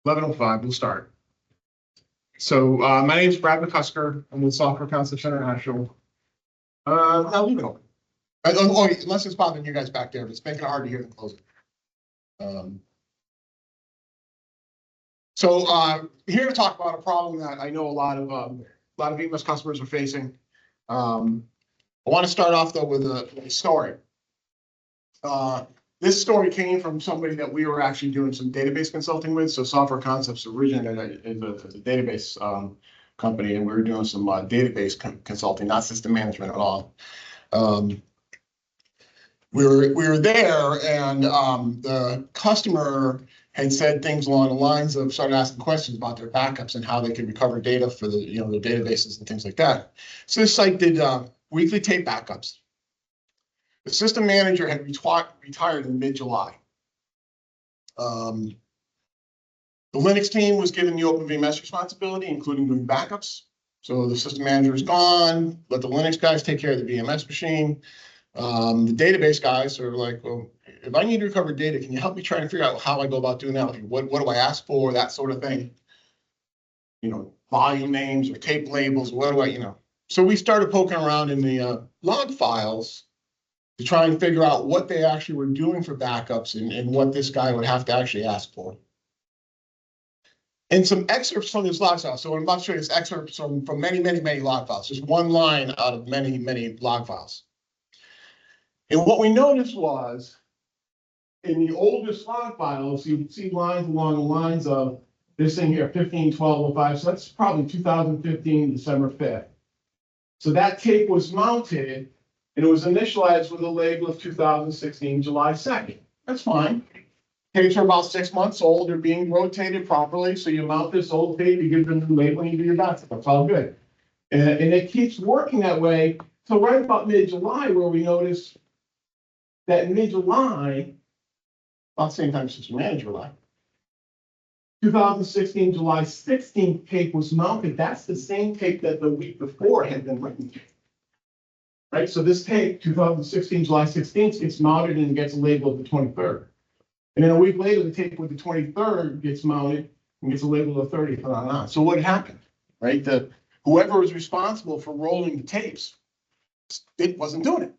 11:05, we'll start. So my name is Brad McCusker. I'm with Software Concepts International. Now leave it open. Unless it's bothering you guys back there, but it's making it hard to hear them close it. So here to talk about a problem that I know a lot of VMS customers are facing. I want to start off though with a story. This story came from somebody that we were actually doing some database consulting with. So Software Concepts originated as a database company, and we were doing some database consulting, not system management at all. We were there, and the customer had said things along the lines of started asking questions about their backups and how they could recover data for the the databases and things like that. So this site did weekly tape backups. The system manager had retired in mid-July. The Linux team was given the OpenVMS responsibility, including doing backups. So the system manager is gone. Let the Linux guys take care of the VMS machine. The database guys are like, well, if I need to recover data, can you help me try and figure out how I go about doing that? What do I ask for? That sort of thing. Volume names or tape labels. What do I, So we started poking around in the log files to try and figure out what they actually were doing for backups and what this guy would have to actually ask for. And some excerpts from this log file. So what I'm about to show you is excerpts from many, many, many log files. Just one line out of many, many log files. And what we noticed was, in the oldest log files, you see lines along the lines of this thing here, 15/12/05. So that's probably 2015, December 5th. So that tape was mounted, and it was initialized with a label of 2016, July 2nd. That's fine. Tapes are about 6 months old. They're being rotated properly. So you mount this old tape, you give them a new label, and you do your backup. It's all good. And it keeps working that way. So right about mid-July, where we notice that in mid-July, about the same time System Manager left, 2016, July 16th tape was mounted. That's the same tape that the week before had been written. Right, so this tape, 2016, July 16th, gets mounted and gets a label of the 23rd. And then a week later, the tape with the 23rd gets mounted and gets a label of the 30th and on. So what happened, right? Whoever was responsible for rolling the tapes, it wasn't doing it.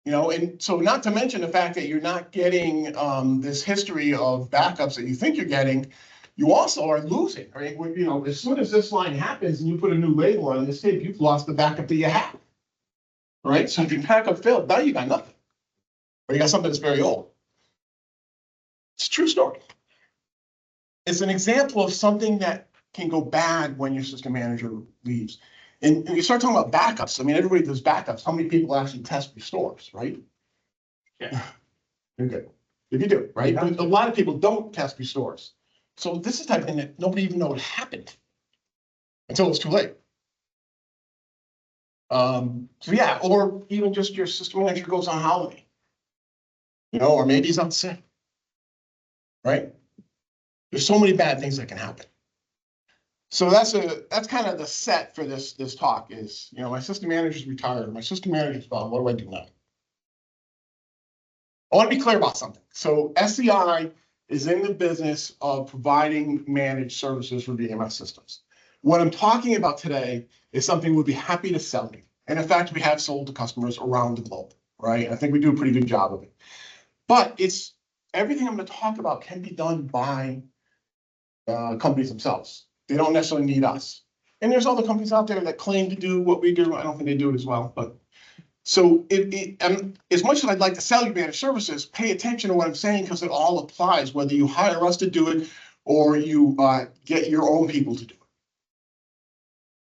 And so not to mention the fact that you're not getting this history of backups that you think you're getting, you also are losing, right? As soon as this line happens and you put a new label on this tape, you've lost the backup that you have, right? So if your backup failed, now you got nothing, or you got something that's very old. It's a true story. It's an example of something that can go bad when your system manager leaves. And you start talking about backups. I mean, everybody does backups. How many people actually test restores, right? Yeah. You're good. If you do, right? But a lot of people don't test restores. So this is the type of thing that nobody even knows what happened until it's too late. So yeah, or even just your system manager goes on holiday, or maybe he's on sick, right? There's so many bad things that can happen. So that's kind of the set for this talk is, my system manager's retired, my system manager's gone, what do I do now? I want to be clear about something. So SCI is in the business of providing managed services for VMS systems. What I'm talking about today is something we'd be happy to sell you. And in fact, we have sold to customers around the globe, right? I think we do a pretty good job of it. But everything I'm going to talk about can be done by companies themselves. They don't necessarily need us. And there's other companies out there that claim to do what we do. I don't think they do it as well. But so as much as I'd like to sell you managed services, pay attention to what I'm saying because it all applies, whether you hire us to do it or you get your own people to do it.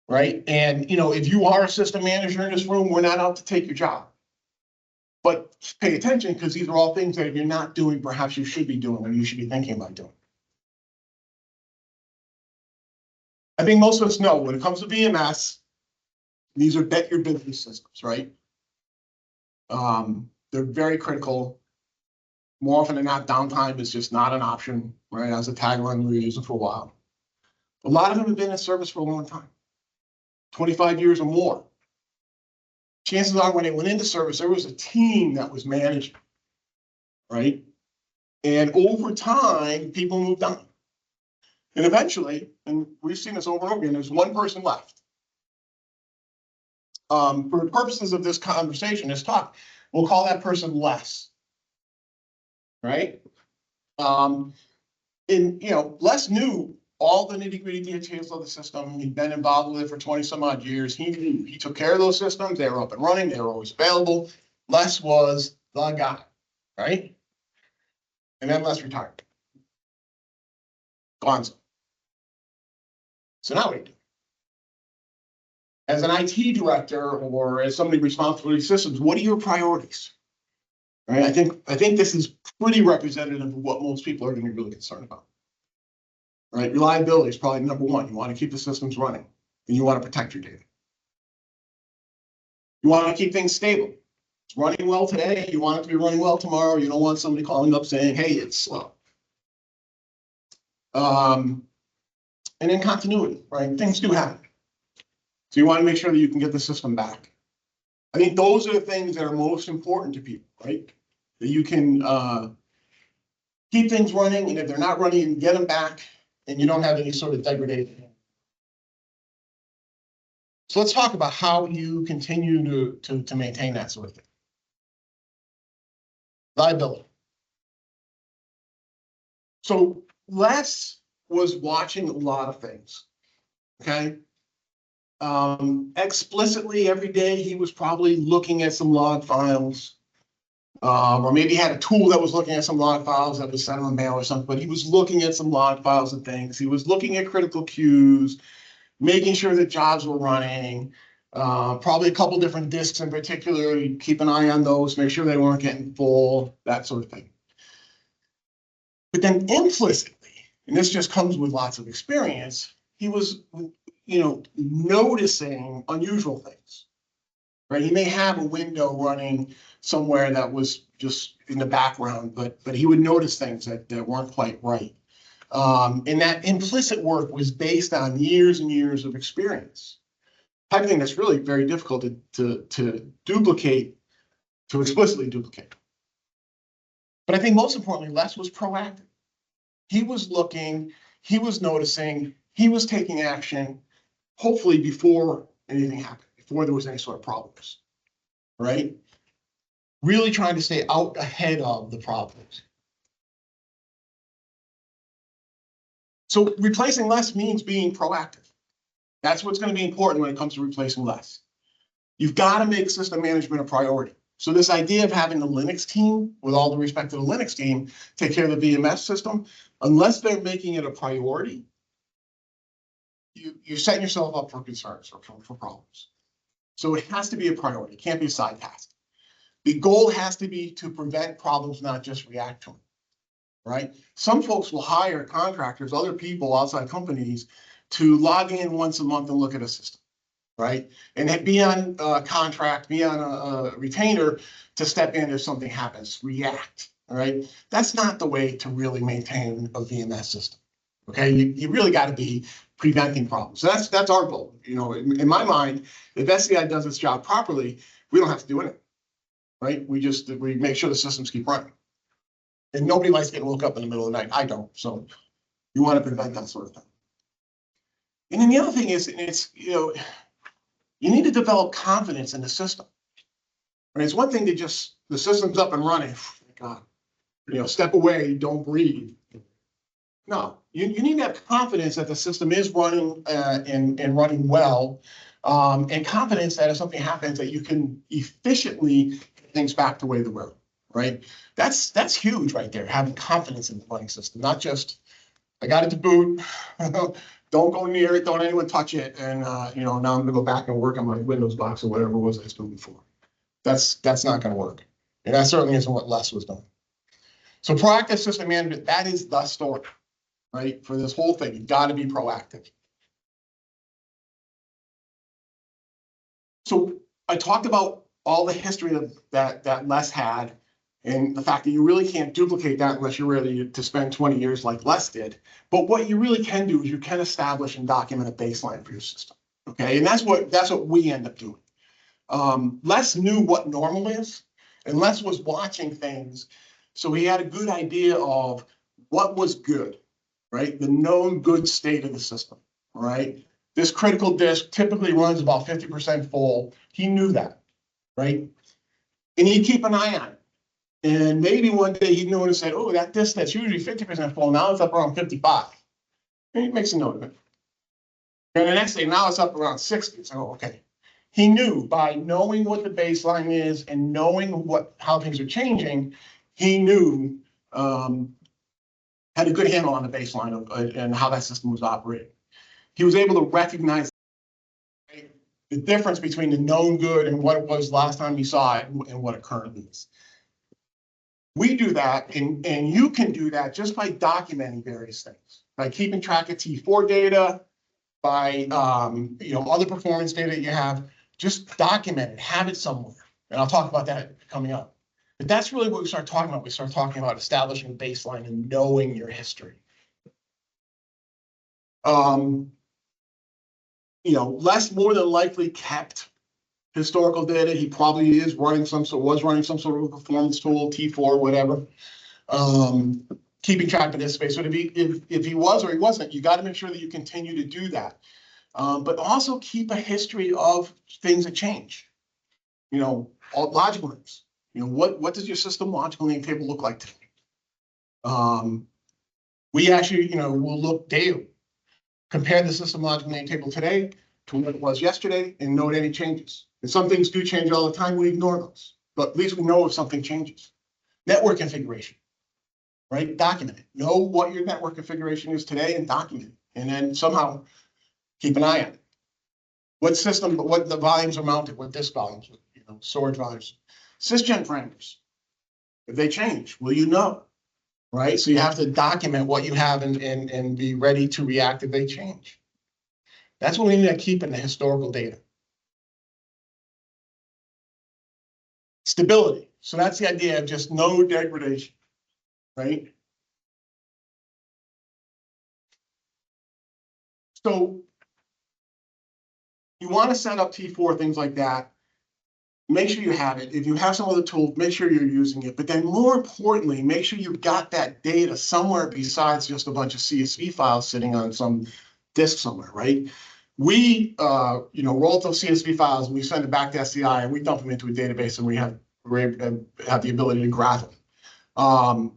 Right? And if you are a system manager in this room, we're not out to take your job. But pay attention because these are all things that if you're not doing, perhaps you should be doing or you should be thinking about doing. I think most of us know when it comes to VMS, these are bet your business systems, right? They're very critical. More often than not, downtime is just not an option, right? As a tagline we were using for a while. A lot of them have been in service for a long time, 25 years or more. Chances are when they went into service, there was a team that was managing, right? And over time, people moved on. And eventually, and we've seen this over and over again, there's one person left. For purposes of this conversation, this talk, we'll call that person Les, right? And Les knew all the nitty-gritty details of the system. He'd been involved with it for 20 some odd years. He took care of those systems. They were up and running. They were always available. Les was the guy, right? And then Les retired. Gonzo. So now what do you do? As an IT director or as somebody responsible for these systems, what are your priorities? Right? I think this is pretty representative of what most people are going to be really concerned about. Right? Reliability is probably number one. You want to keep the systems running, and you want to protect your data. You want to keep things stable. It's running well today. You want it to be running well tomorrow. You don't want somebody calling up saying, "Hey, it's slow." And then continuity, right? Things do happen. So you want to make sure that you can get the system back. I think those are the things that are most important to people, right? That you can keep things running, and if they're not running, you can get them back, and you don't have any sort of degradation. So let's talk about how you continue to maintain that sort of thing. Liability. So Les was watching a lot of things, okay? Explicitly every day, he was probably looking at some log files, or maybe had a tool that was looking at some log files that was sent on mail or something, but he was looking at some log files and things. He was looking at critical queues, making sure that jobs were running, probably a couple different disks in particular. You'd keep an eye on those, make sure they weren't getting full, that sort of thing. But then implicitly, and this just comes with lots of experience, he was noticing unusual things, right? He may have a window running somewhere that was just in the background, but he would notice things that weren't quite right. And that implicit work was based on years and years of experience. Type of thing that's really very difficult to duplicate, to explicitly duplicate. But I think most importantly, Les was proactive. He was looking, he was noticing, he was taking action, hopefully before anything happened, before there was any sort of problems, right? Really trying to stay out ahead of the problems. So replacing Les means being proactive. That's what's going to be important when it comes to replacing Les. You've got to make system management a priority. So this idea of having the Linux team, with all the respect to the Linux team, take care of the VMS system, unless they're making it a priority, you're setting yourself up for concerns or for problems. So it has to be a priority. It can't be a side task. The goal has to be to prevent problems, not just react to them, right? Some folks will hire contractors, other people, outside companies, to log in once a month and look at a system, right? And be on contract, be on a retainer to step in if something happens, react, all right? That's not the way to really maintain a VMS system, okay? You really got to be preventing problems. So that's our goal. In my mind, if SCI does its job properly, we don't have to do anything, right? We make sure the systems keep running. And nobody likes getting woke up in the middle of the night. I don't. So you want to prevent that sort of thing. And then the other thing is, you need to develop confidence in the system. And it's one thing to just, the system's up and running. God, step away, don't breathe. No, you need to have confidence that the system is running and running well, and confidence that if something happens, that you can efficiently get things back the way they were, right? That's huge right there, having confidence in the running system, not just, I got it to boot, don't go near it, don't anyone touch it, and now I'm gonna go back and work on my Windows box or whatever it was I was doing before. That's not gonna work. And that certainly isn't what Les was doing. So proactive system management, that is the story, right? For this whole thing, you've got to be proactive. So I talked about all the history that Les had, and the fact that you really can't duplicate that unless you're ready to spend 20 years like Les did. But what you really can do is you can establish and document a baseline for your system. Okay, and that's what we end up doing. Les knew what normal is, and Les was watching things So he had a good idea of what was good, right? The known good state of the system, all right? This critical disk typically runs about 50% full. He knew that, right? And he'd keep an eye on it. And maybe one day he'd notice and say, oh, that disk that's usually 50% full, now it's up around 55. And he makes a note of it. And the next day, now it's up around 60. So, okay. He knew by knowing what the baseline is and knowing how things are changing, he knew, had a good handle on the baseline of, and how that system was operating. He was able to recognize the difference between the known good and what it was last time he saw it and what it currently is. We do that, and you can do that just by documenting various things, by keeping track of T4 data, by other performance data that you have. Just document it, have it somewhere. And I'll talk about that coming up. But that's really what we start talking about. We start talking about establishing a baseline and knowing your history. Less more than likely kept historical data. He probably was running some sort of a performance tool, T4, whatever. Keeping track of this space. So if he was or he wasn't, you got to make sure that you continue to do that. But also keep a history of things that change. Logical names. What does your system logical name table look like today? We actually, will look daily, compare the system logical name table today to what it was yesterday, and note any changes. And some things do change all the time. We ignore those, but at least we know if something changes. Network configuration, right? Document it. Know what your network configuration is today and document it, and then somehow keep an eye on it. What the volumes are mounted, what disk volumes, storage volumes. Sysgen parameters, if they change, will you know, right? So you have to document what you have and be ready to react if they change. That's what we need to keep in the historical data. Stability. So that's the idea of just no degradation, right? So you want to set up T4, things like that. Make sure you have it. If you have some other tools, make sure you're using it. But then more importantly, make sure you've got that data somewhere besides just a bunch of CSV files sitting on some disk somewhere, right? We, roll those CSV files and we send it back to SCI and we dump them into a database and we have the ability to graph them.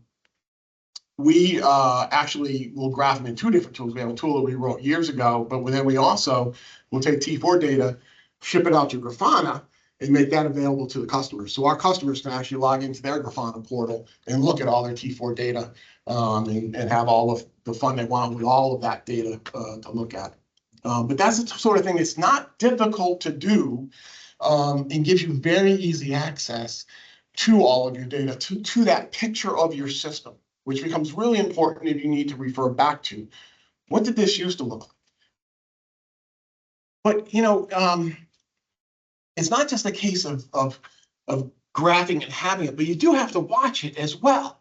We actually will graph them in two different tools. We have a tool that we wrote years ago, but then we also will take T4 data, ship it out to Grafana, and make that available to the customers. So our customers can actually log into their Grafana portal and look at all their T4 data and have all of the fun they want with all of that data to look at. But that's the sort of thing that's not difficult to do and gives you very easy access to all of your data, to that picture of your system, which becomes really important if you need to refer back to what did this used to look like. But it's not just a case of graphing and having it, but you do have to watch it as well.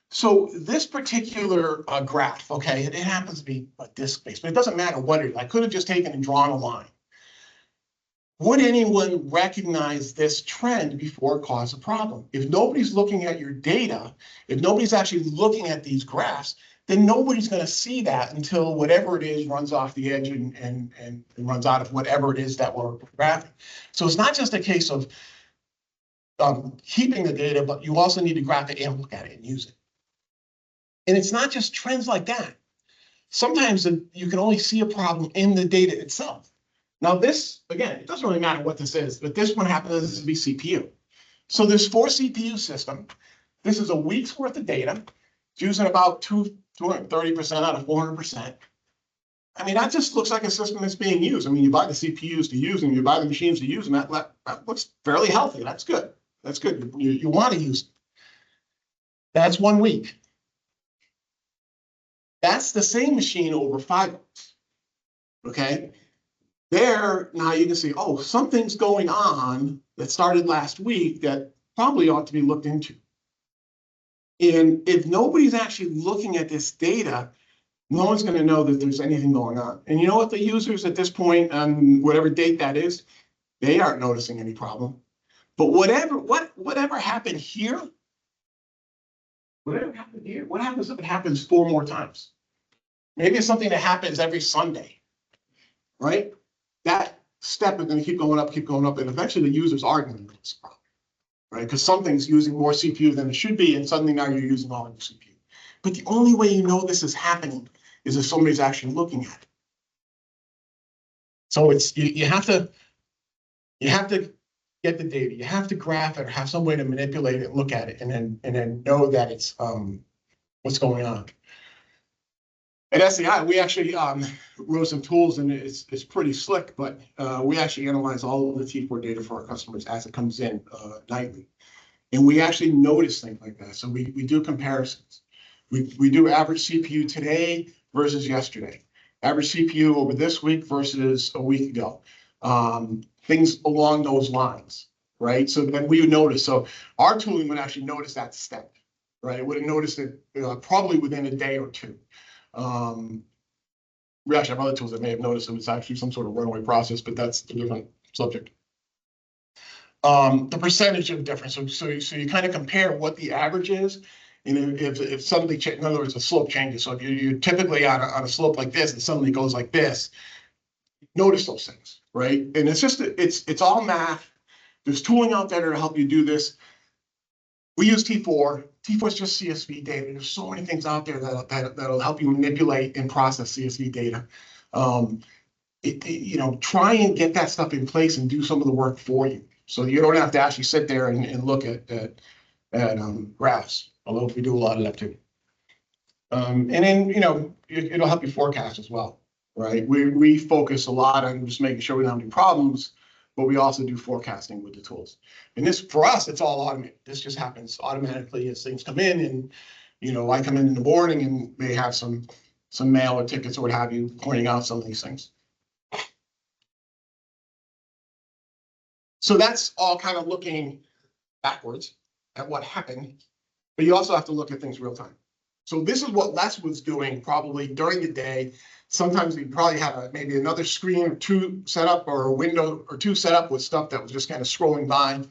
So this particular graph, okay, it happens to be a disk-based, but it doesn't matter what it is. I could have just taken and drawn a line. Would anyone recognize this trend before it caused a problem? If nobody's looking at your data, if nobody's actually looking at these graphs, then nobody's going to see that until whatever it is runs off the edge and runs out of whatever it is that we're graphing. So it's not just a case of keeping the data, but you also need to graph it and look at it and use it. And it's not just trends like that. Sometimes you can only see a problem in the data itself. Now this, again, it doesn't really matter what this is, but this one happens to be CPU. So this 4 CPU system, this is a week's worth of data. It's using about 230% out of 400%. I mean, that just looks like a system that's being used. I mean, you buy the CPUs to use them, you buy the machines to use them. That looks fairly healthy. That's good. That's good. You want to use it. That's 1 week. That's the same machine over 5 months. Okay. There, now you can see, oh, something's going on that started last week that probably ought to be looked into. And if nobody's actually looking at this data, no one's going to know that there's anything going on. And you know what, the users at this point, on whatever date that is, they aren't noticing any problem. But whatever happened here Whatever happened here? What happens if it happens 4 more times? Maybe it's something that happens every Sunday, right? That step is going to keep going up, and eventually the users are going to notice a problem, right? Because something's using more CPU than it should be, and suddenly now you're using all your CPU. But the only way you know this is happening is if somebody's actually looking at it. So it's you have to get the data, you have to graph it or have some way to manipulate it, look at it, and then know that it's what's going on. At SEI, we actually wrote some tools, and it's pretty slick, but we actually analyze all of the T4 data for our customers as it comes in nightly. And we actually notice things like that. So we do comparisons. We do average CPU today versus yesterday, average CPU over this week versus a week ago, things along those lines, right? So then we would notice. So our tooling would actually notice that step, right? It would have noticed it probably within a day or two. We actually have other tools that may have noticed it was actually some sort of runaway process, but that's a different subject. The percentage of difference. So you kind of compare what the average is, and if suddenly, in other words, the slope changes. So if you're typically on a slope like this and suddenly goes like this, notice those things, right? And it's just it's all math. There's tooling out there to help you do this. We use T4. T4 is just CSV data. There's so many things out there that'll help you manipulate and process CSV data. Try and get that stuff in place and do some of the work for you, so you don't have to actually sit there and look at graphs. Although we do a lot of that too. And then it'll help you forecast as well, right? We focus a lot on just making sure we don't have any problems, but we also do forecasting with the tools. And this, for us, it's all automated. This just happens automatically as things come in, and I come in the morning and may have some mail or tickets or what have you pointing out some of these things. So that's all kind of looking backwards at what happened, but you also have to look at things real time. So this is what Les was doing probably during the day. Sometimes we probably had maybe another screen or two set up, or a window or two set up with stuff that was just kind of scrolling by.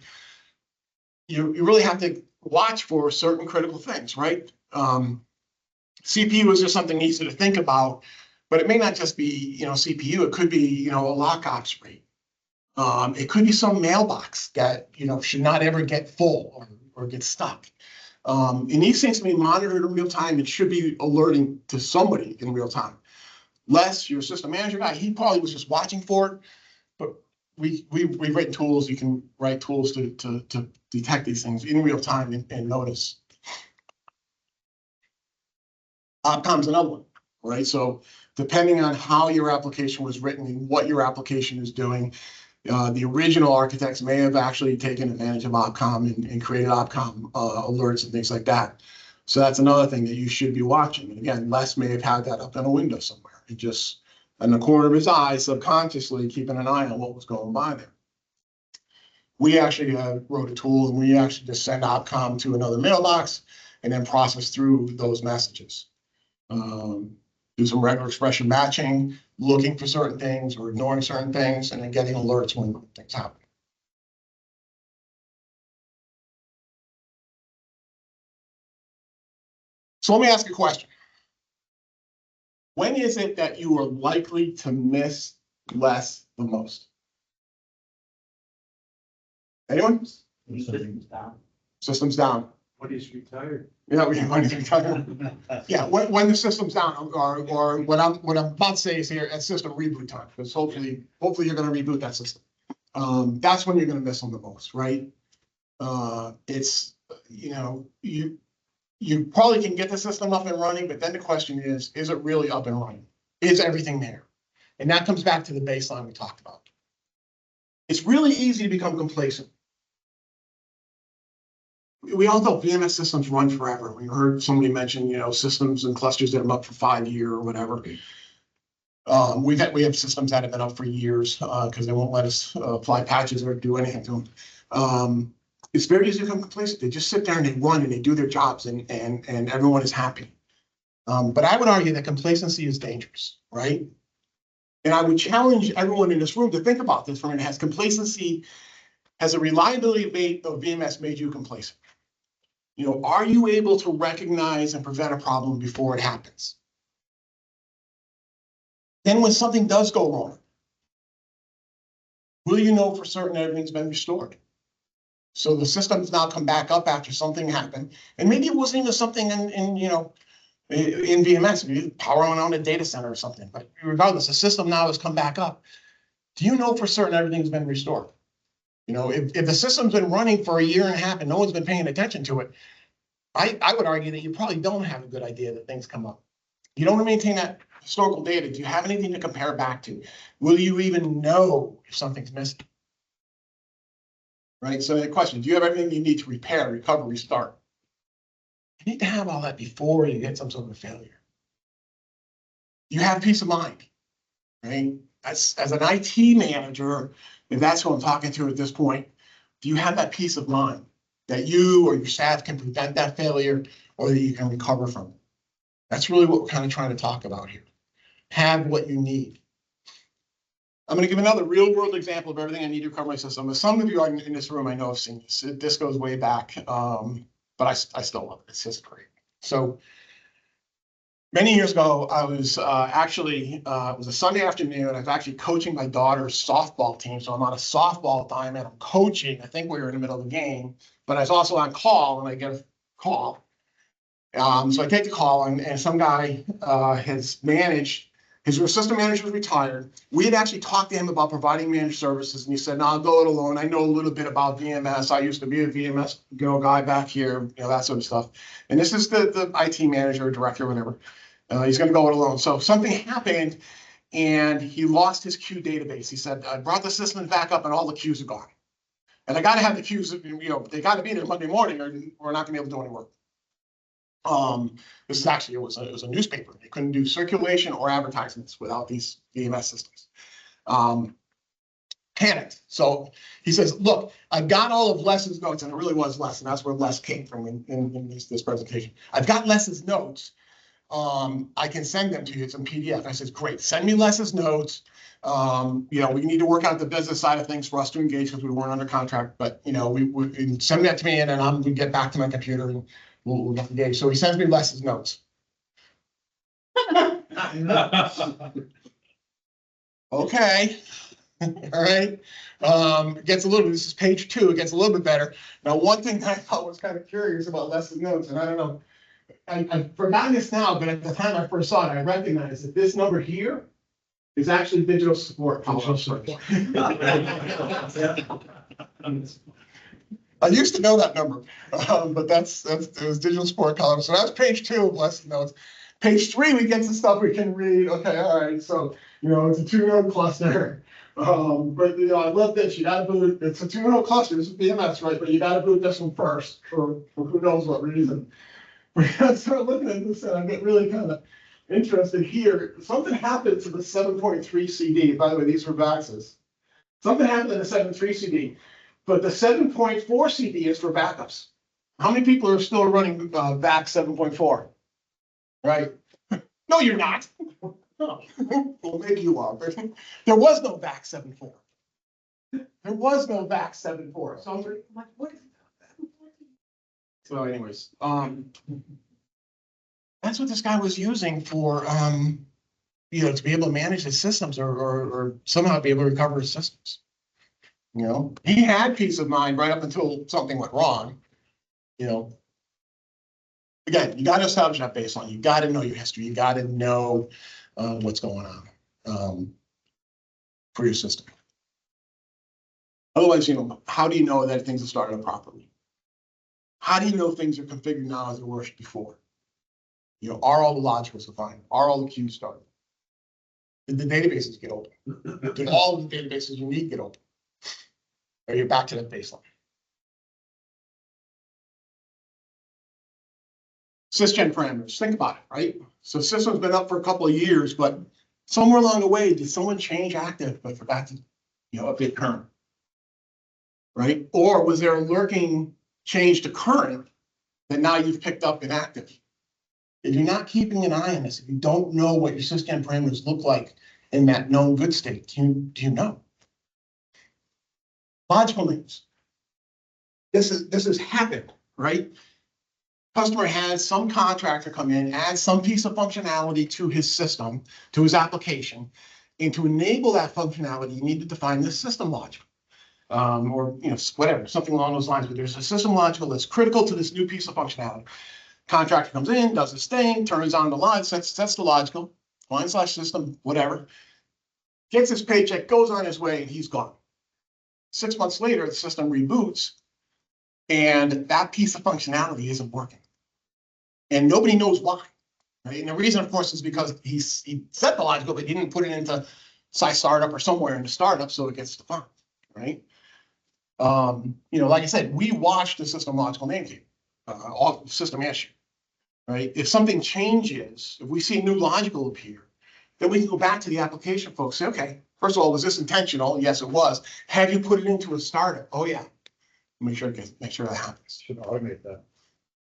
You really have to watch for certain critical things, right? CPU is just something easy to think about, but it may not just be CPU. It could be a lock ops rate. It could be some mailbox that should not ever get full or get stuck. And these things can be monitored in real time. It should be alerting to somebody in real time. Les, your system manager guy, he probably was just watching for it. But we've written tools. You can write tools to detect these things in real time and notice. Opcom's another one, right? So depending on how your application was written and what your application is doing, the original architects may have actually taken advantage of Opcom and created Opcom alerts and things like that. So that's another thing that you should be watching. And again, Les may have had that up in a window somewhere, and just in the corner of his eye, subconsciously keeping an eye on what was going by there. We actually wrote a tool, and we actually just send Opcom to another mailbox and then process through those messages. Do some regular expression matching, looking for certain things or ignoring certain things, and then getting alerts when things happen. So let me ask a question. When is it that you are likely to miss Les the most? Anyone? Systems down. Systems down. When he's retired. Yeah, when he's retired. Yeah, when the system's down, or what I'm about to say is here at system reboot time, because hopefully you're going to reboot that system. That's when you're going to miss them the most, right? It's you probably can get the system up and running, but then the question is it really up and running? Is everything there? And that comes back to the baseline we talked about. It's really easy to become complacent. We all know VMS systems run forever. We heard somebody mention, systems and clusters that are up for 5 years or whatever. We have systems that have been up for years because they won't let us apply patches or do anything to them. It's very easy to become complacent. They just sit there and they run and they do their jobs, and everyone is happy. But I would argue that complacency is dangerous, right? And I would challenge everyone in this room to think about this for a minute. Has a reliability of VMS made you complacent? You know, are you able to recognize and prevent a problem before it happens? Then when something does go wrong, will you know for certain everything's been restored? So the system's now come back up after something happened, and maybe it wasn't even something in VMS, maybe power went on a data center or something, but regardless, the system now has come back up. Do you know for certain everything's been restored? You know, if the system's been running for a year and a half and no one's been paying attention to it, I would argue that you probably don't have a good idea that things come up. You don't maintain that historical data. Do you have anything to compare back to? Will you even know if something's missing? Right, so the question, do you have everything you need to repair, recover, restart? You need to have all that before you get some sort of a failure. You have peace of mind, right? As an IT manager, if that's who I'm talking to at this point, do you have that peace of mind that you or your staff can prevent that failure or that you can recover from it? That's really what we're kind of trying to talk about here. Have what you need. I'm going to give another real world example of everything I need to recover my system. Some of you in this room I know have seen this. This goes way back, but I still love it. It's just great. So many years ago, I was it was a Sunday afternoon. I was actually coaching my daughter's softball team. So I'm on a softball time and I'm coaching. I think we were in the middle of the game, but I was also on call and I get a call. So I take the call and some guy has managed, his assistant manager was retired. We had actually talked to him about providing managed services and he said, no, I'll go it alone. I know a little bit about VMS. I used to be a VMS guy back here, that sort of stuff. And this is the IT manager, director, whatever. He's going to go it alone. So something happened and he lost his queue database. He said, I brought the system back up and all the queues are gone. And I got to have the queues, they got to be there Monday morning or we're not going to be able to do any work. This is actually, it was a newspaper. They couldn't do circulation or advertisements without these VMS systems. Panicked. So he says, look, I've got all of Les's notes, and it really was Les, and that's where Les came from in this presentation. I've got Les's notes. I can send them to you. It's in PDF. I says, great, send me Les's notes. We need to work out the business side of things for us to engage because we weren't under contract, but we send that to me and then I'm gonna get back to my computer and we'll get engaged. So he sends me Les's notes. Okay. All right. It gets a little, this is page 2, it gets a little bit better. Now, one thing that I thought was kind of curious about Les's notes, and I don't know, I've forgotten this now, but at the time I first saw it, I recognized that this number here is actually digital support. I used to know that number, but it was digital support column. So that's page 2 of Les's notes. Page 3, we get some stuff we can read. Okay, all right. So, it's a 2-node cluster. But I love this. You got to boot. It's a 2-node cluster. This is VMS, right? But you got to boot this one first for who knows what reason. We're going to start looking at this, and I get really kind of interested here. Something happened to the 7.3 CD. By the way, these were VAXs. Something happened to the 7.3 CD, but the 7.4 CD is for backups. How many people are still running VAX 7.4? Right? No, you're not. Well, maybe you are, but there was no VAX 7.4. There was no VAX 7.4. So I'm like, what is that? So anyways, that's what this guy was using for, to be able to manage his systems or somehow be able to recover his systems. He had peace of mind right up until something went wrong. Again, you got to establish that baseline. You got to know your history. You got to know what's going on for your system. Otherwise, how do you know that things are started up properly? How do you know things are configured now as they were before? Are all the logicals defined? Are all the queues started? Did the databases get open? Did all of the databases you need get open? Or you're back to that baseline? Sysgen parameters, think about it, right? So system's been up for a couple of years, but somewhere along the way, did someone change active but forgot to, update current? Right? Or was there a lurking change to current that now you've picked up in active? If you're not keeping an eye on this, if you don't know what your Sysgen parameters look like in that known good state, do you know? Logical names. This has happened, right? Customer has some contractor come in, add some piece of functionality to his system, to his application. And to enable that functionality, you need to define the system logic. Or whatever, something along those lines. But there's a system logical that's critical to this new piece of functionality. Contractor comes in, does his thing, turns on the line, sets the logical, line/system, whatever. Gets his paycheck, goes on his way, and he's gone. 6 months later, the system reboots, and that piece of functionality isn't working. And nobody knows why. Right? And the reason, of course, is because he set the logical, but he didn't put it into startup or somewhere in the startup, so it gets defined, right? Like I said, we watch the system logical name tape, all system issue, right? If something changes, if we see new logical appear, then we can go back to the application folks, say, okay, first of all, was this intentional? Yes, it was. Have you put it into a startup? Oh yeah. Make sure that happens. Should automate that.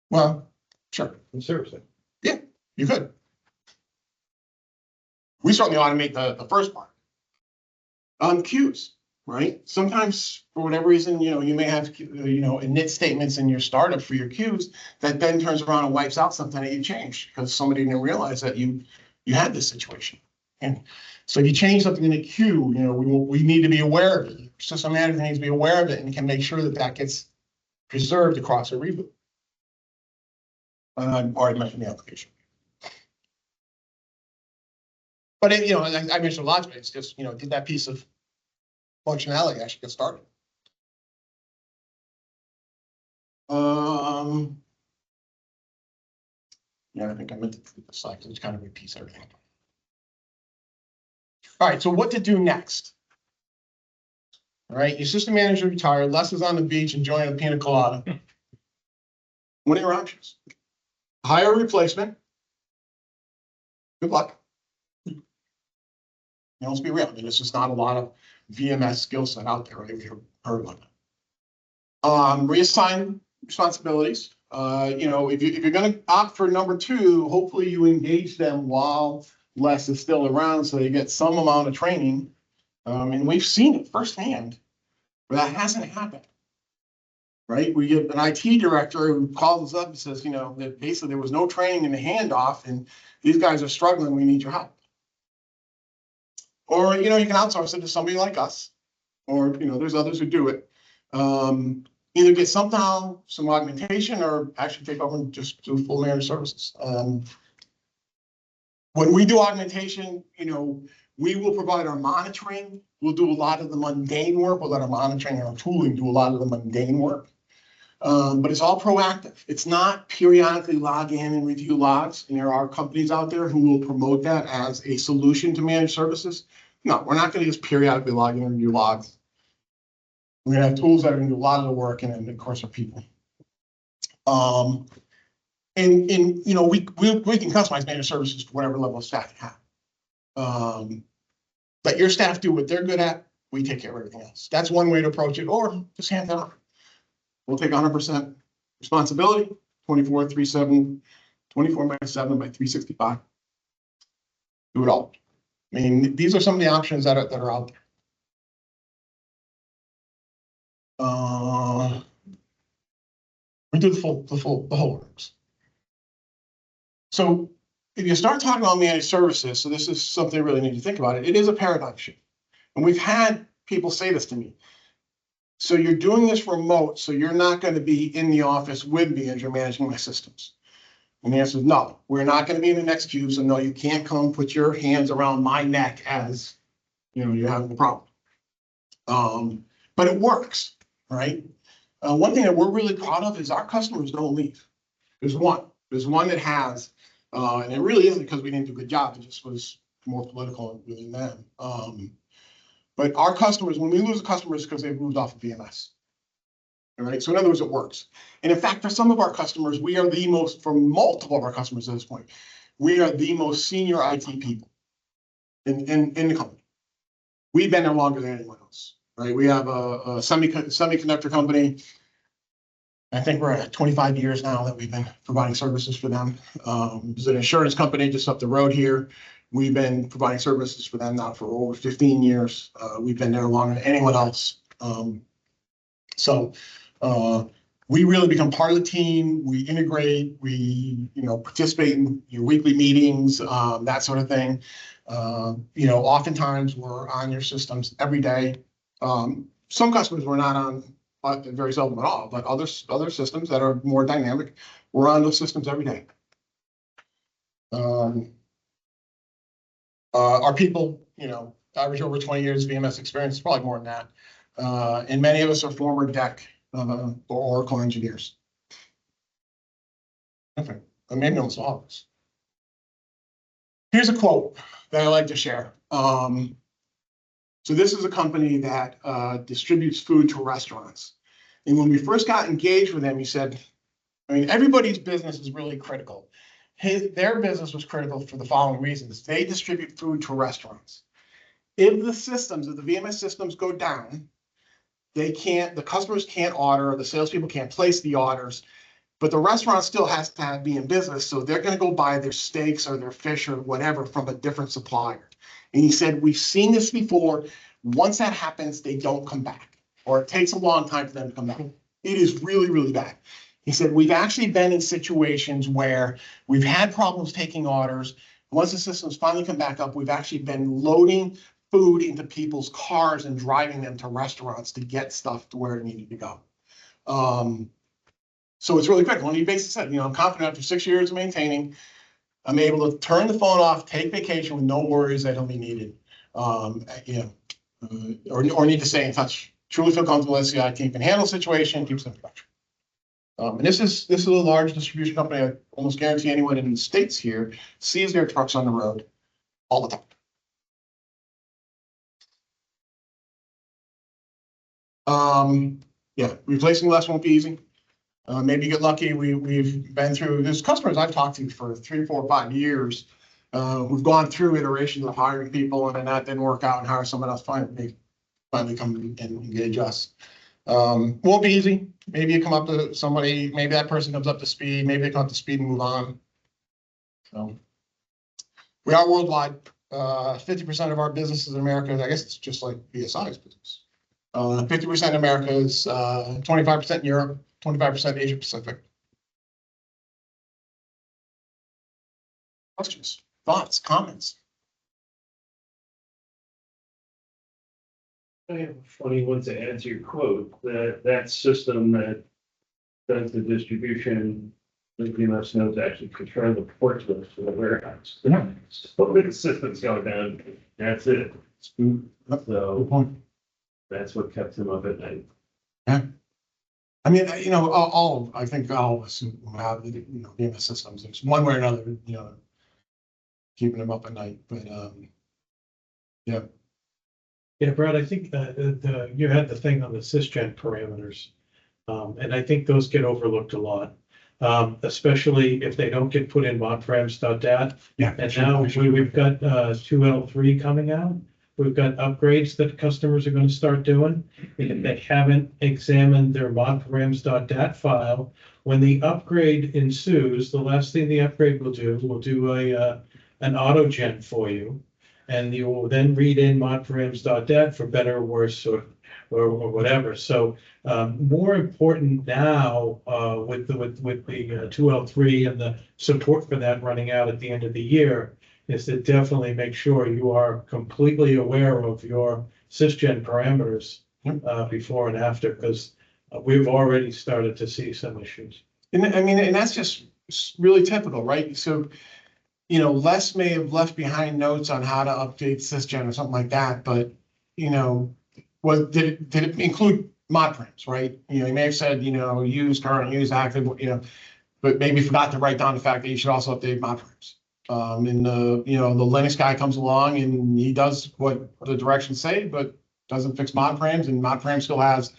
Well, sure. Seriously. Yeah, you could. We certainly automate the first part. Queues, right? Sometimes, for whatever reason, you may have, init statements in your startup for your queues that then turns around and wipes out something that you changed because somebody didn't realize that you had this situation. And so if you change something in a queue, we need to be aware of it. System manager needs to be aware of it and can make sure that gets preserved across a reboot. I've already mentioned the application. But I mentioned logically, it's just, did that piece of functionality actually get started? Yeah, I think I meant to put the slide because it kind of repeats everything. All right, so what to do next? All right, your system manager retired, Les is on the beach enjoying a pina colada. What are your options? Hire a replacement. Good luck. Let's be real. I mean, there's just not a lot of VMS skill set out there, right? If you've heard of it. Reassign responsibilities. If you're going to opt for number 2, hopefully you engage them while Les is still around, so they get some amount of training. And we've seen it firsthand, but that hasn't happened. Right? We get an IT director who calls us up and says, that basically there was no training in the handoff, and these guys are struggling. We need your help. Or, you can outsource it to somebody like us, or, there's others who do it. Either get some augmentation or actually take over and just do full managed services. When we do augmentation, we will provide our monitoring. We'll do a lot of the mundane work. We'll let our monitoring and our tooling do a lot of the mundane work. But it's all proactive. It's not periodically log in and review logs. And there are companies out there who will promote that as a solution to managed services. No, we're not going to just periodically log in and review logs. We're going to have tools that are going to do a lot of the work, and then, of course, our people. We can customize managed services to whatever level of staff you have. Let your staff do what they're good at. We take care of everything else. That's one way to approach it, or just hand it off. We'll take 100% responsibility, 24/7 by 365. Do it all. I mean, these are some of the options that are out there. We do the whole works. So if you start talking about managed services, so this is something I really need to think about it. It is a paradigm shift. And we've had people say this to me. So you're doing this remote, so you're not going to be in the office with me as you're managing my systems. And the answer is no, we're not going to be in the next cube. So no, you can't come put your hands around my neck as you're having a problem. But it works, right? One thing that we're really proud of is our customers don't leave. There's one that has, and it really isn't because we didn't do a good job. It just was more political within them. But our customers, when we lose a customer, it's because they've moved off of VMS. All right. So in other words, it works. And in fact, for some of our customers, we are the most, for multiple of our customers at this point, we are the most senior IT people in the company. We've been there longer than anyone else. Right. We have a semiconductor company. I think we're at 25 years now that we've been providing services for them. There's an insurance company just up the road here. We've been providing services for them now for over 15 years. We've been there longer than anyone else. we really become part of the team. We integrate, we, participate in your weekly meetings, that sort of thing. Oftentimes we're on your systems every day. Some customers we're not on very seldom at all, but other systems that are more dynamic, we're on those systems every day. Our people, average over 20 years VMS experience, probably more than that. And many of us are former DEC or Oracle engineers. Okay, maybe almost all of us. Here's a quote that I like to share. So this is a company that distributes food to restaurants. And when we first got engaged with them, he said, everybody's business is really critical. Their business was critical for the following reasons. They distribute food to restaurants. If the VMS systems go down, the customers can't order, the salespeople can't place the orders, but the restaurant still has to be in business. So they're going to go buy their steaks or their fish or whatever from a different supplier. And he said, we've seen this before. Once that happens, they don't come back, or it takes a long time for them to come back. It is really, really bad. He said, we've actually been in situations where we've had problems taking orders. Once the systems finally come back up, we've actually been loading food into people's cars and driving them to restaurants to get stuff to where it needed to go. So it's really critical. And he basically said, I'm confident after 6 years of maintaining, I'm able to turn the phone off, take vacation with no worries that he'll be needed, or need to stay in touch. Truly feel comfortable with SCI team can handle the situation, keeps them in touch. And this is a large distribution company. I almost guarantee anyone in the States here sees their trucks on the road all the time. Replacing less won't be easy. Maybe you get lucky. We've been through, there's customers I've talked to for 3, 4, 5 years who've gone through iterations of hiring people, and then that didn't work out and hire someone else. Finally come and engage us. Won't be easy. Maybe you come up to somebody, maybe that person comes up to speed, maybe they come up to speed and move on. So we are worldwide. 50% of our business is in America. I guess it's just like BSI's business. 50% in America is 25% in Europe, 25% Asia Pacific. Questions, thoughts, comments? I have a funny one to add to your quote. That system that does the distribution, the VMS nodes actually control the port list for the warehouse. Yeah. So when the systems go down, that's it. So that's what kept him up at night. Yeah. I mean, I think all of us who have VMS systems, there's one way or another, keeping them up at night. But yeah. Yeah, Brad, I think you had the thing on the sysgen parameters, and I think those get overlooked a lot, especially if they don't get put in modparams.dat. Yeah. And now we've got 2L3 coming out. We've got upgrades that customers are going to start doing. If they haven't examined their modparams.dat file, when the upgrade ensues, the last thing the upgrade will do an auto gen for you. And you will then read in modparams.dat for better or worse or whatever. So more important now with the 2L3 and the support for that running out at the end of the year is to definitely make sure you are completely aware of your sysgen parameters before and after, because we've already started to see some issues. And that's just really typical, right? So Les may have left behind notes on how to update sysgen or something like that, but did it include modparams, right? He may have said use current, use active, but maybe forgot to write down the fact that you should also update modparams. And the Linux guy comes along and he does what the directions say, but doesn't fix modparams, and modparams still has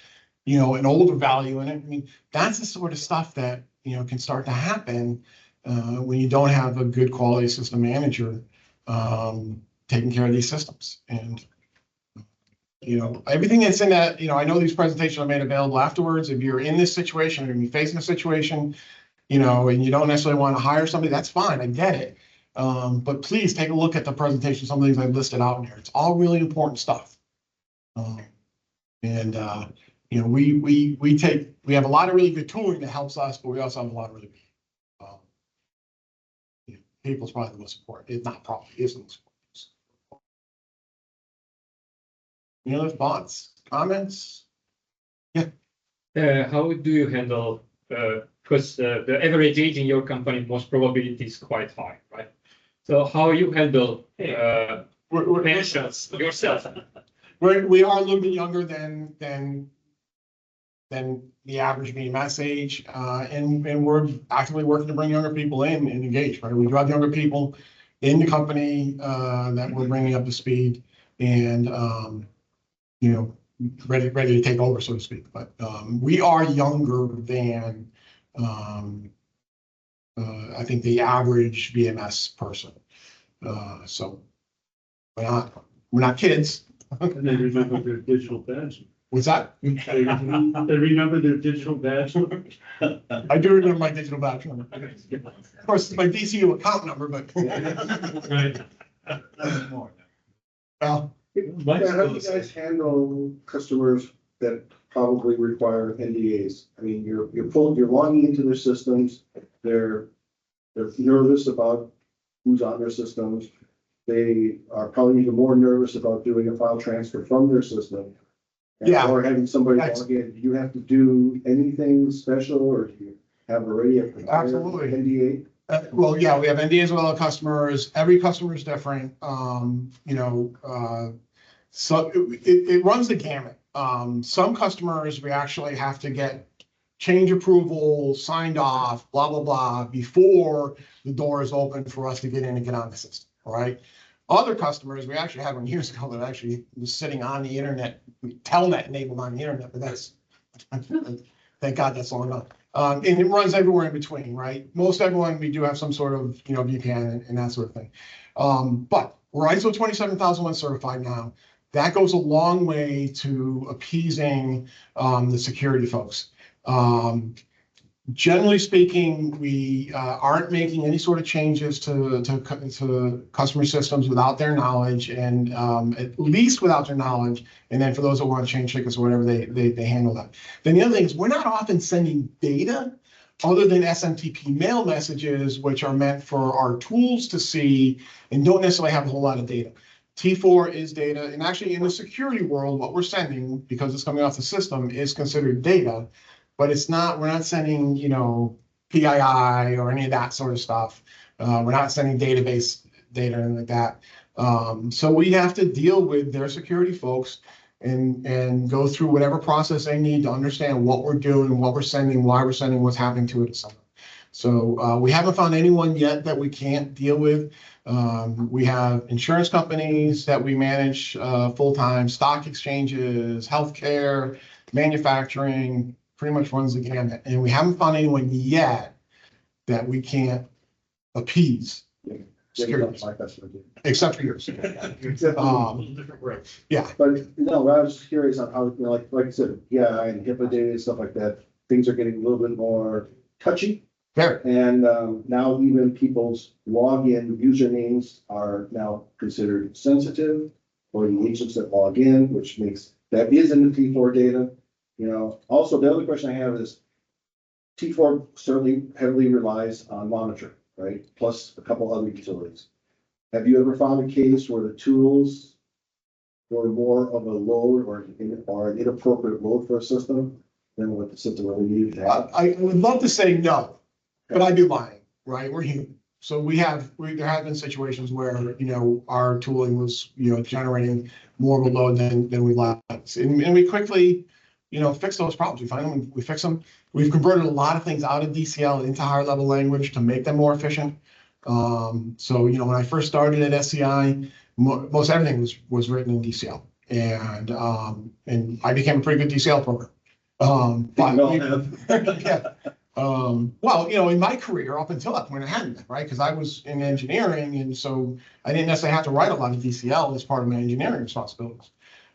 an older value in it. I mean, that's the sort of stuff that can start to happen when you don't have a good quality system manager taking care of these systems. And everything that's in that, I know these presentations are made available afterwards. If you're in this situation, or you're facing a situation, and you don't necessarily want to hire somebody, that's fine, I get it. But please take a look at the presentation, some of the things I've listed out in here. It's all really important stuff. you know, we have a lot of really good tooling that helps us, but we also have a lot of really, you know, people's probably the most important. It's not probably, is the most important. Any other thoughts, comments? How do you handle, because the average age in your company most probably is quite high, right? So how you handle We're, pensions yourself? we are a little bit younger than the average BMS age, and we're actively working to bring younger people in and engage, right? We drive younger people in the company that we're bringing up to speed and, you know, ready to take over, so to speak. But we are younger than I think the average BMS person. So we're not kids. And they remember their digital badge. What's that? They remember their digital badge. I do remember my digital badge number. Of course, it's my DCU account number, but. Right. Well, My Yeah, how do you school guys handle customers that probably require NDAs? I mean, you're logging into their systems, they're nervous about who's on their systems. They are probably even more nervous about doing a file transfer from their system. Yeah. Or having somebody That's- log in. Do you have to do anything special, or do you have already a prepared Absolutely. NDA? well, yeah, we have NDAs with all the customers. Every customer is different. You know, so it runs the gamut. Some customers, we actually have to get change approval, signed off, blah, blah, blah, before the door is open for us to get in and get on the system, all right? Other customers, we actually had one years ago that actually was sitting on the internet, Telnet enabled on the internet, but that's, thank God that's long gone. And it runs everywhere in between, right? Most everyone, we do have some sort of, you know, VPN and that sort of thing. But we're ISO 27001 certified now. That goes a long way to appeasing the security folks. Generally speaking, we aren't making any sort of changes to customer systems without their knowledge, and at least without their knowledge. And then for those that want to change tickets or whatever, they handle that. Then the other thing is we're not often sending data other than SMTP mail messages, which are meant for our tools to see and don't necessarily have a whole lot of data. T4 is data, and actually in the security world, what we're sending, because it's coming off the system, is considered data. But it's not, we're not sending, you know, PII or any of that sort of stuff. We're not sending database data or anything like that. So we have to deal with their security folks and go through whatever process they need to understand what we're doing, what we're sending, why we're sending, what's happening to it, etc. So we haven't found anyone yet that we can't deal with. We have insurance companies that we manage full-time, stock exchanges, healthcare, manufacturing, pretty much runs the gamut. And we haven't found anyone yet that we can't appease. Security, My customer did. except for yours. Except for- Different routes. Yeah, But no, I was just curious on how, you know, like I said, yeah, and HIPAA data and stuff like that, things are getting a little bit more touchy. very. And now even people's login usernames are now considered sensitive for the agents that log in, which makes, that is in the T4 data. You know, also the other question I have is T4 certainly heavily relies on monitoring, right? Plus a couple other utilities. Have you ever found a case where the tools were more of a load or an inappropriate load for a system than what the system really needed to have? I would love to say no, but I'd be lying, right? We're human. So there have been situations where, you know, our tooling was, you know, generating more of a load than we liked. And we quickly, you know, fix those problems. We find them, we fix them. We've converted a lot of things out of DCL into higher level language to make them more efficient. So, you know, when I first started at SCI, most everything was written in DCL, and I became a pretty good DCL programmer. Yeah. Well, you know, in my career up until that point, I hadn't been, right? Because I was in engineering, and so I didn't necessarily have to write a lot of DCL as part of my engineering responsibilities.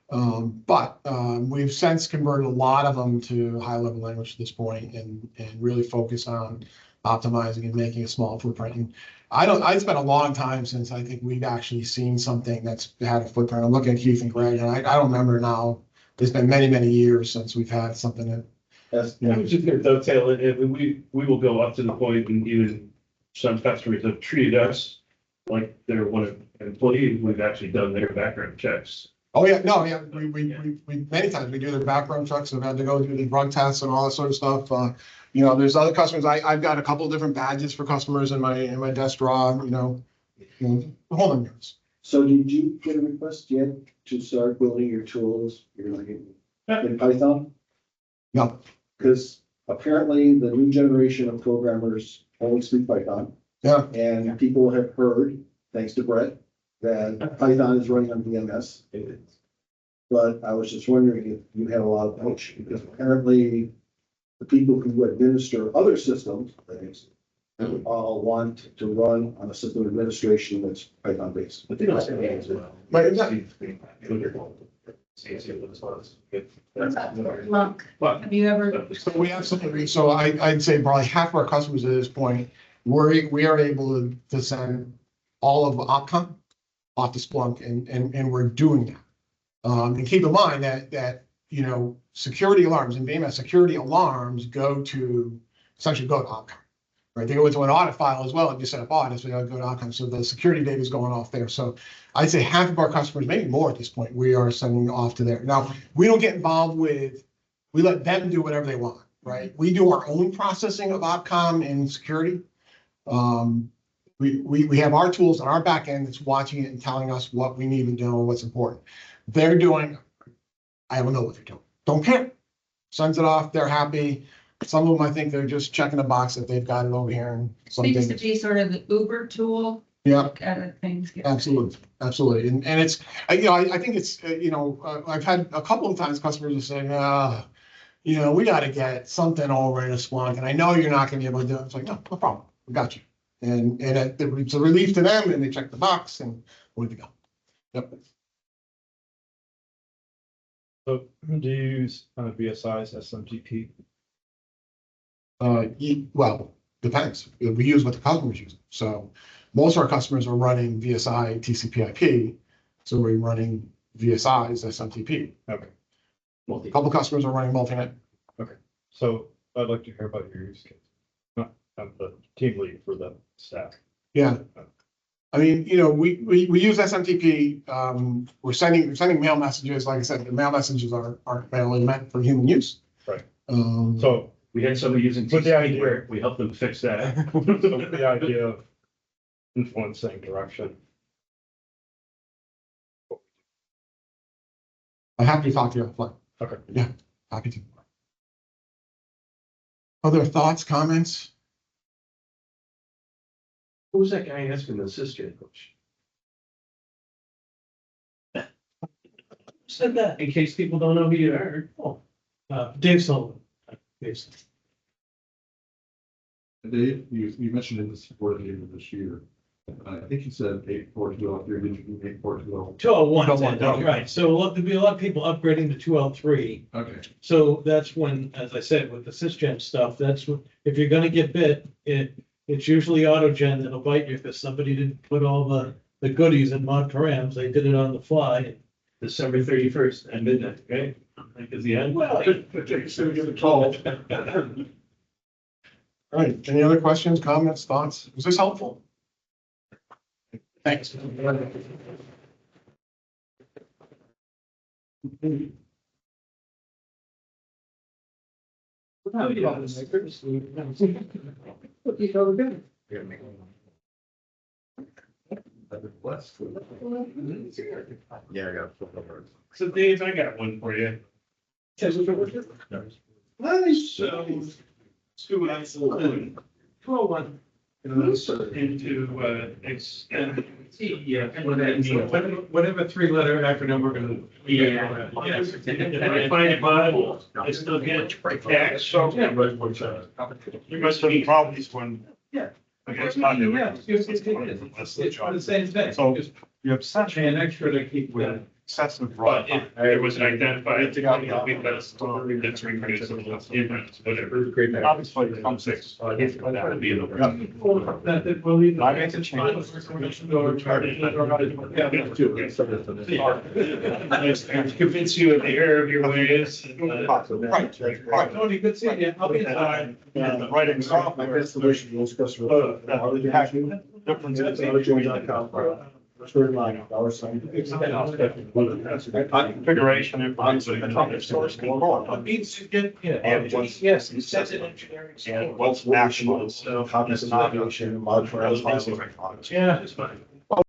But we've since converted a lot of them to high-level language at this point, and really focus on optimizing and making a small footprint. And it's been a long time since I think we've actually seen something that's had a footprint. I'm looking at Keith and Greg, and I don't remember now it's been many, many years since we've had something that, That's, I was just gonna dovetail it, we will go up to the point, and even some customers have treated us like they're one of an employee, we've actually done their background checks. oh, yeah, no, yeah, we, many times we do their background checks, and have had to go through the drug tests and all that sort of stuff. You know, there's other customers, I've got a couple of different badges for customers in my desk drawer, you know, the whole nine yards. so did you get a request yet to start building your tools, in Python? No, Because apparently the new generation of programmers only speak Python. yeah, And people have heard, thanks to Brett, that Python is running on VMS. But I was just wondering if you had a lot of push, because apparently the people who administer other systems, all want to run on a system administration that's Python based. But they don't say that as well. But is that- Monk, But have you ever, so we absolutely, so I'd say probably half of our customers at this point, we are able to send all of Opcom off to Splunk, and we're doing that. And keep in mind that, you know, security alarms and VMS security alarms essentially go to Opcom. Right, they go into an audit file as well, and you set up audits, we gotta go to Opcom, so the security data is going off there. So I'd say half of our customers, maybe more at this point, we are sending off to there. Now, we don't get involved we let them do whatever they want, right? We do our own processing of Opcom and security. We have our tools on our back end that's watching it and telling us what we need to do and what's important. They're doing, I don't know what they're doing, don't care. Sends it off, they're happy. Some of them, I think they're just checking a box that they've got it over here and they used to something. be sort of the Uber tool, Yeah, kind of things. absolutely, absolutely. And it's, you know, I think it's, you know, I've had a couple of times customers are saying, you know, we gotta get something over in a Splunk, and I know you're not gonna be able to do it. It's like, no problem, we got you. And it's a relief to them, and they check the box and we're good to go. Yep. So do you use VSI's SMTP? Well, depends. We use what the customers use. So most of our customers are running VSI TCP/IP, so we're running VSI's SMTP. Okay. A couple of customers are running multi-net. So I'd like to hear about your use case. I'm the team lead for the staff. Yeah. I mean, you know, we use SMTP. We're sending mail messages. Like I said, the mail messages aren't really meant for human use. Right. So we had somebody using But the TCP idea- where we helped them fix that. So the idea of influencing direction. I'm happy to talk to you offline. Okay. Yeah, happy to. Other thoughts, comments? Who was that guy asking the assistant coach? Said that, in case people don't know who you are. Oh, Dave Sullivan. Dave Sullivan. Dave, you mentioned in the support at the end of this year. I think you said 8.4.2.3, did you mean 8.4.2.0? 201, right, so there'll be a lot of people upgrading to 2L3. Okay, So that's when, as I said, with the sysgen stuff, that's what, if you're gonna get bit, it's usually autogen that'll bite you because somebody didn't put all the goodies in mod params, they did it on the fly. December 31st at midnight, right? Like is the end. Well, Should give a call. All right, any other questions, comments, thoughts? Was this helpful? Thanks. yeah, I got it. So Dave, I got one for you. Nice. So, Stu and I sold 12 into extend. Yeah. Whatever three-letter acronym we're gonna. Yeah. And I find it viable. I still get tax. So. You must have problems when. Yeah. I guess not. Yeah, it's the same thing. That's the job. The same thing. So- Just You have such pay an extra to keep with. excessive. But if there was an identified, that's reproducible, whatever. Obviously, it comes six. That would be in the. I make a change. Convince you of the error of your ways. Right. Tony, good seeing you. I'll be in touch. Right, exactly. My best solution is just for. Configuration information, source control. Means to get, And what's- yes, it says in engineering. And what's actionable. Copies of navigation, modular. Yeah. It's fine.